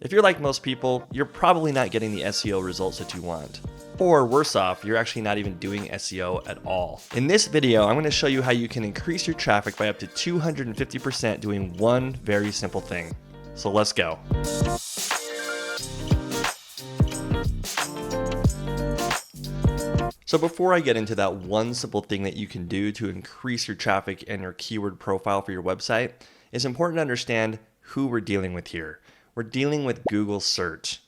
If you're like most people, you're probably not getting the SEO results that you want. Or worse off, you're actually not even doing SEO at all. In this video, I'm going to show you how you can increase your traffic by up to 250% doing one very simple thing. So let's go. So before I get into that one simple thing that you can do to increase your traffic and your keyword profile for your website, it's important to understand who we're dealing with here. We're dealing with Google search.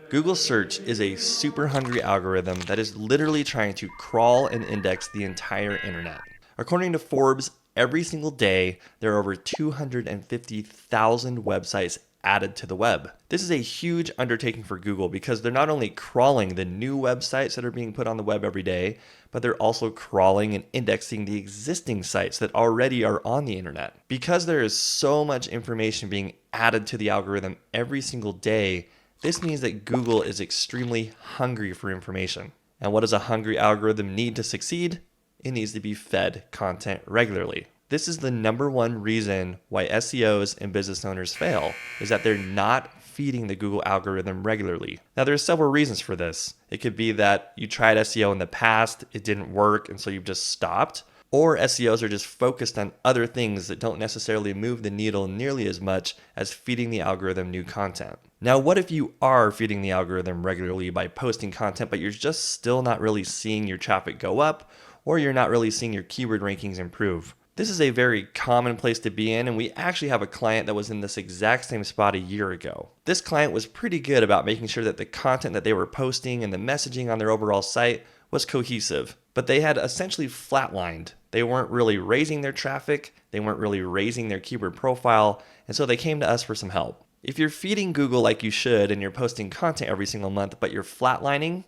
Google search is a super hungry algorithm that is literally trying to crawl and index the entire internet. According to Forbes, every single day, there are over 250,000 websites added to the web. This is a huge undertaking for Google because they're not only crawling the new websites that are being put on the web every day, but they're also crawling and indexing the existing sites that already are on the internet. Because there is so much information being added to the algorithm every single day, this means that Google is extremely hungry for information. And what does a hungry algorithm need to succeed? It needs to be fed content regularly. This is the number one reason why SEOs and business owners fail, is that they're not feeding the Google algorithm regularly. Now, there's several reasons for this. It could be that you tried SEO in the past, it didn't work, and so you've just stopped. Or SEOs are just focused on other things that don't necessarily move the needle nearly as much as feeding the algorithm new content. Now, what if you are feeding the algorithm regularly by posting content, but you're just still not really seeing your traffic go up, or you're not really seeing your keyword rankings improve? This is a very common place to be in, and we actually have a client that was in this exact same spot a year ago. This client was pretty good about making sure that the content that they were posting and the messaging on their overall site was cohesive, but they had essentially flatlined. They weren't really raising their traffic, they weren't really raising their keyword profile, and so they came to us for some help. If you're feeding Google like you should and you're posting content every single month, but you're flatlining,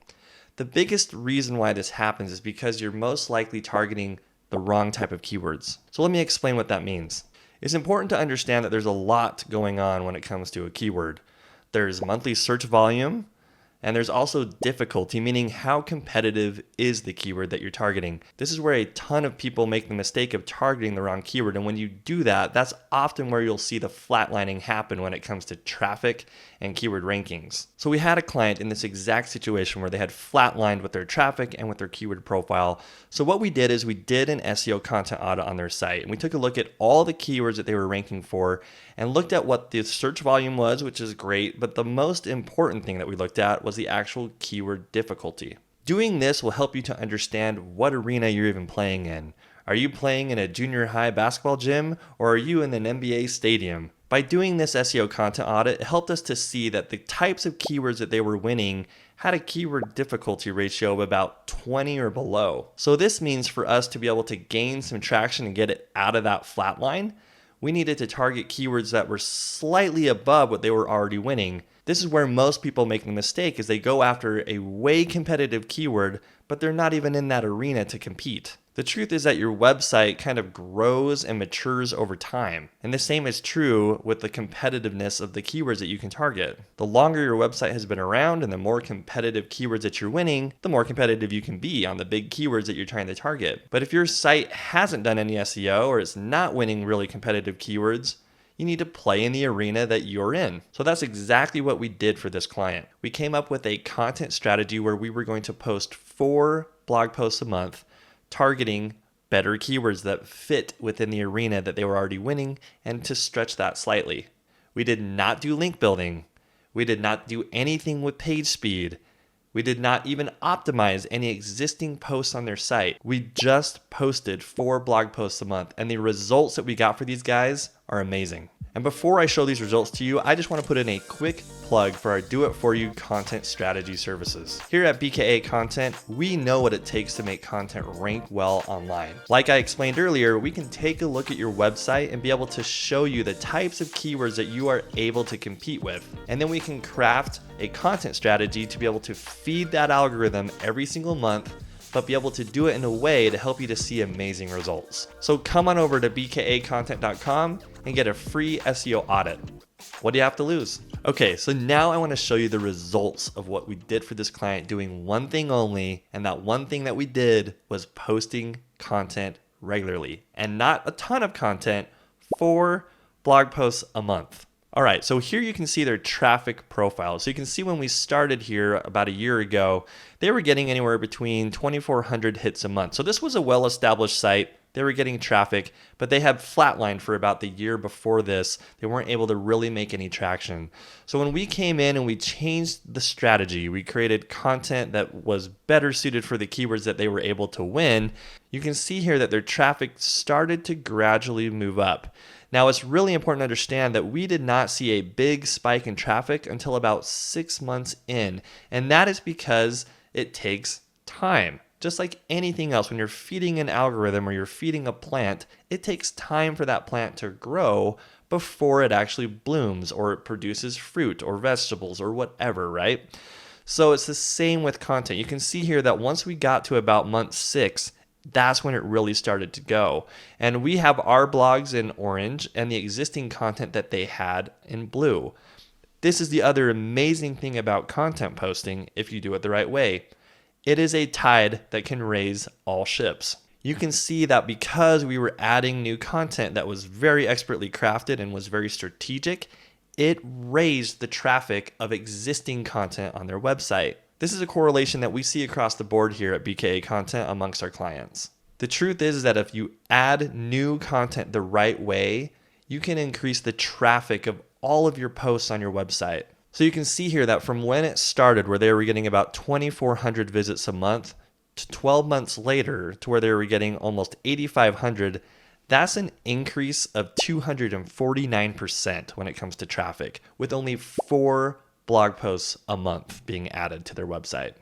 the biggest reason why this happens is because you're most likely targeting the wrong type of keywords. So let me explain what that means. It's important to understand that there's a lot going on when it comes to a keyword. There's monthly search volume, and there's also difficulty, meaning how competitive is the keyword that you're targeting. This is where a ton of people make the mistake of targeting the wrong keyword. And when you do that, that's often where you'll see the flatlining happen when it comes to traffic and keyword rankings. So we had a client in this exact situation where they had flatlined with their traffic and with their keyword profile. So what we did is we did an SEO content audit on their site, and we took a look at all the keywords that they were ranking for and looked at what the search volume was, which is great, but the most important thing that we looked at was the actual keyword difficulty. Doing this will help you to understand what arena you're even playing in. Are you playing in a junior high basketball gym, or are you in an NBA stadium? By doing this SEO content audit, it helped us to see that the types of keywords that they were winning had a keyword difficulty ratio of about 20 or below. So this means for us to be able to gain some traction and get it out of that flat line, we needed to target keywords that were slightly above what they were already winning. This is where most people make the mistake, is they go after a way competitive keyword, but they're not even in that arena to compete. The truth is that your website kind of grows and matures over time. And the same is true with the competitiveness of the keywords that you can target. The longer your website has been around and the more competitive keywords that you're winning, the more competitive you can be on the big keywords that you're trying to target. But if your site hasn't done any SEO or it's not winning really competitive keywords, you need to play in the arena that you're in. So that's exactly what we did for this client. We came up with a content strategy where we were going to post 4 blog posts a month targeting better keywords that fit within the arena that they were already winning, and to stretch that slightly. We did not do link building. We did not do anything with page speed. We did not even optimize any existing posts on their site. We just posted 4 blog posts a month, and the results that we got for these guys are amazing. And before I show these results to you, I just want to put in a quick plug for our do-it-for-you content strategy services. Here at BKA Content, we know what it takes to make content rank well online. Like I explained earlier, we can take a look at your website and be able to show you the types of keywords that you are able to compete with. And then we can craft a content strategy to be able to feed that algorithm every single month, but be able to do it in a way to help you to see amazing results. So come on over to bkacontent.com and get a free SEO audit. What do you have to lose? Okay, so now I want to show you the results of what we did for this client doing one thing only, and that one thing that we did was posting content regularly. And not a ton of content, 4 blog posts a month. All right, so here you can see their traffic profile. So you can see when we started here about a year ago, they were getting anywhere between 2,400 hits a month. So this was a well-established site. They were getting traffic, but they had flatlined for about the year before this. They weren't able to really make any traction. So when we came in and we changed the strategy, we created content that was better suited for the keywords that they were able to win. You can see here that their traffic started to gradually move up. Now, it's really important to understand that we did not see a big spike in traffic until about 6 months in, and that is because it takes time. Just like anything else, when you're feeding an algorithm or you're feeding a plant, it takes time for that plant to grow before it actually blooms or it produces fruit or vegetables or whatever, right? So it's the same with content. You can see here that once we got to about month 6, that's when it really started to go. And we have our blogs in orange and the existing content that they had in blue. This is the other amazing thing about content posting if you do it the right way. It is a tide that can raise all ships. You can see that because we were adding new content that was very expertly crafted and was very strategic, it raised the traffic of existing content on their website. This is a correlation that we see across the board here at BKA Content amongst our clients. The truth is that if you add new content the right way, you can increase the traffic of all of your posts on your website. So you can see here that from when it started, where they were getting about 2,400 visits a month, to 12 months later, to where they were getting almost 8,500, that's an increase of 249% when it comes to traffic, with only 4 blog posts a month being added to their website.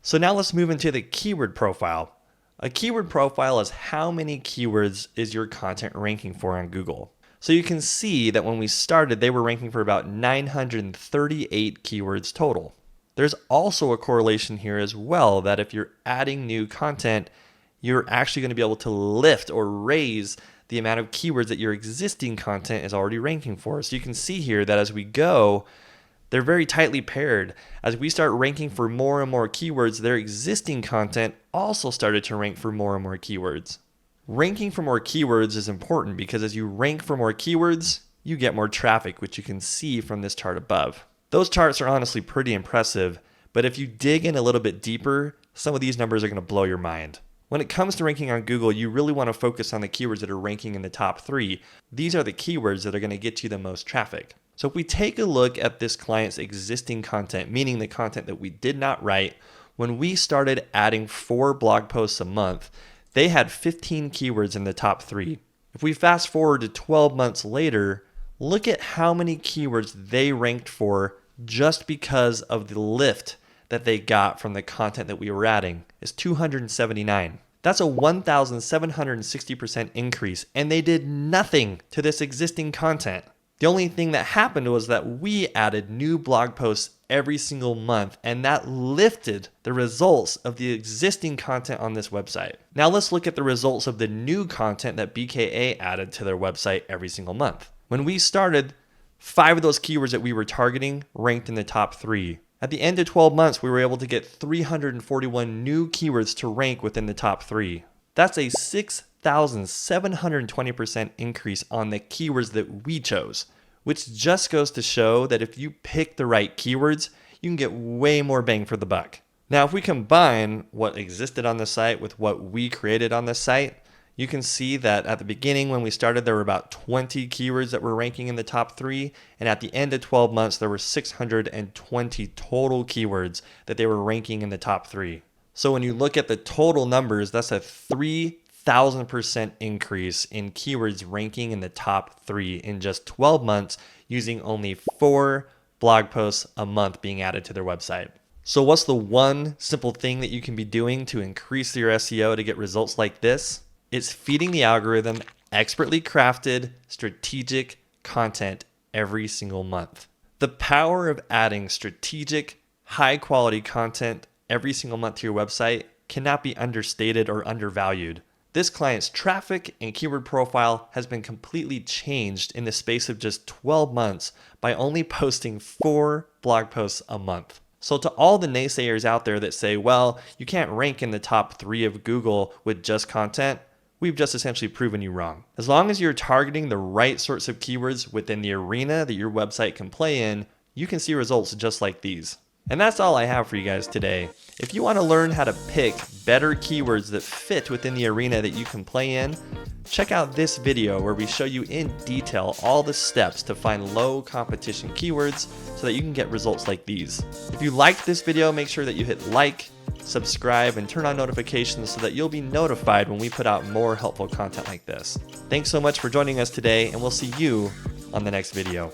So now let's move into the keyword profile. A keyword profile is how many keywords is your content ranking for on Google. So you can see that when we started, they were ranking for about 938 keywords total. There's also a correlation here as well that if you're adding new content, you're actually going to be able to lift or raise the amount of keywords that your existing content is already ranking for. So you can see here that as we go, they're very tightly paired. As we start ranking for more and more keywords, their existing content also started to rank for more and more keywords. Ranking for more keywords is important because as you rank for more keywords, you get more traffic, which you can see from this chart above. Those charts are honestly pretty impressive, but if you dig in a little bit deeper, some of these numbers are going to blow your mind. When it comes to ranking on Google, you really want to focus on the keywords that are ranking in the top 3. These are the keywords that are going to get you the most traffic. So if we take a look at this client's existing content, meaning the content that we did not write, when we started adding 4 blog posts a month, they had 15 keywords in the top 3. If we fast forward to 12 months later, look at how many keywords they ranked for just because of the lift that they got from the content that we were adding. It's 279. That's a 1,760% increase, and they did nothing to this existing content. The only thing that happened was that we added new blog posts every single month, and that lifted the results of the existing content on this website. Now let's look at the results of the new content that BKA added to their website every single month. When we started, 5 of those keywords that we were targeting ranked in the top 3. At the end of 12 months, we were able to get 341 new keywords to rank within the top 3. That's a 6,720% increase on the keywords that we chose, which just goes to show that if you pick the right keywords, you can get way more bang for the buck. Now, if we combine what existed on the site with what we created on the site, you can see that at the beginning when we started, there were about 20 keywords that were ranking in the top 3. And at the end of 12 months, there were 620 total keywords that they were ranking in the top 3. So when you look at the total numbers, that's a 3,000% increase in keywords ranking in the top 3 in just 12 months using only 4 blog posts a month being added to their website. So what's the one simple thing that you can be doing to increase your SEO to get results like this? It's feeding the algorithm expertly crafted, strategic content every single month. The power of adding strategic, high-quality content every single month to your website cannot be understated or undervalued. This client's traffic and keyword profile has been completely changed in the space of just 12 months by only posting 4 blog posts a month. So to all the naysayers out there that say, well, you can't rank in the top 3 of Google with just content, we've just essentially proven you wrong. As long as you're targeting the right sorts of keywords within the arena that your website can play in, you can see results just like these. And that's all I have for you guys today. If you want to learn how to pick better keywords that fit within the arena that you can play in, check out this video where we show you in detail all the steps to find low competition keywords so that you can get results like these. If you liked this video, make sure that you hit like, subscribe, and turn on notifications so that you'll be notified when we put out more helpful content like this. Thanks so much for joining us today, and we'll see you on the next video.